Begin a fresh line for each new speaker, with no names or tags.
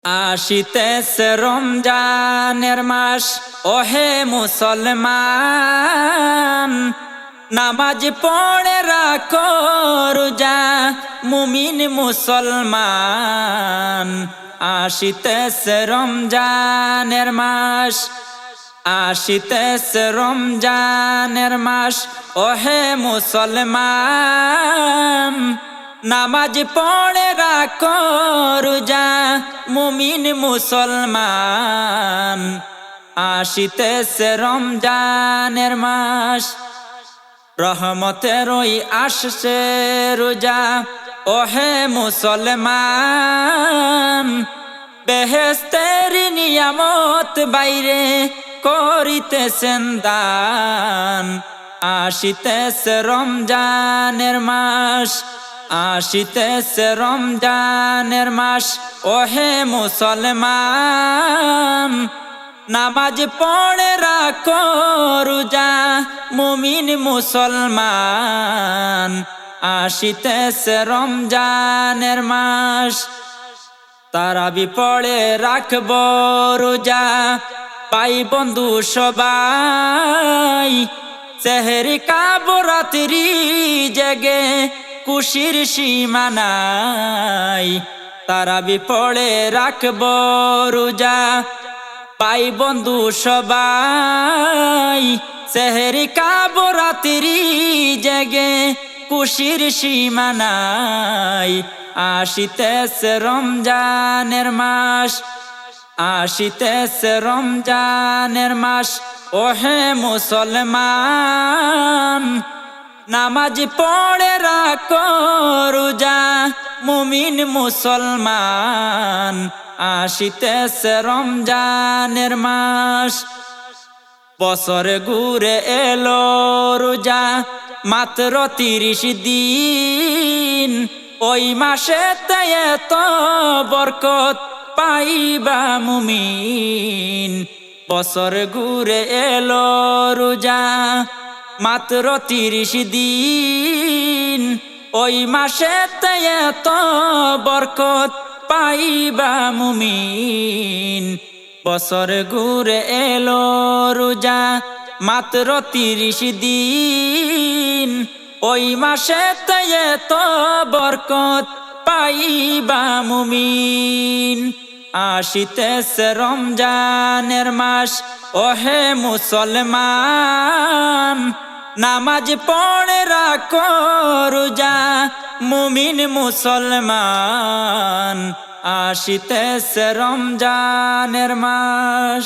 আসিতেছে রমজানের মাস, ওহে মুসলমান, নামাজ পড়ে রাখো রোজা মুমিন মুসলমান। আসিতেছে রমজানের মাস, আসিতেছে রমজানের মাস, ওহে মুসলমান, নামাজ পড়ে রাখো রোজা মুমিন মুসলমান। আসিতেছে রমজানের মাস, রহমতের ওই আসছে রোজা, ওহে মুসলমান, বেহেশতের নিয়ামত বাইরে করিতেছেন দান। আসিতেছে রমজানের মাস, আসিতেছে রমজানের মাস, ওহে মুসলমান, নামাজ পড়ে রাখো রোজা মুমিন মুসলমান। আসিতেছে রমজানের মাস, তারাবি পড়ে রাখব রোজা পাই বন্ধু সবাই, সেহরি কাবরাত্রি জেগে খুশির সীমা নাই। তারাবি পড়ে রাখব রোজা পাই বন্ধু সবাই, সেহরি কাবরাত্রি জেগে খুশির সীমা নাই। আসিতেছে রমজানের মাস, আসিতেছে রমজানের মাস, ওহে মুসলমান, নামাজ পড়ে রাখো রোজা মুমিন মুসলমান। আসিতেছে রমজানের মাস, বছর ঘুরে এলো রোজা মাত্র 30 দিন, ওই মাসে এত বরকত পাইবা মুমিন। বছর ঘুরে এলো রোজা মাত্র 30 দিন, ওই মাসে এত বরকত পাইবা মুমিন। বছর ঘুরে এলো রোজা মাত্র 30 দিন, ওই মাসে এত বরকত পাইবা মুমিন। আসিতেছে রমজানের মাস, ওহে মুসলমান, নামাজ পড়ে রাখো রোজা মুমিন মুসলমান। আসিতেছে রমজানের মাস।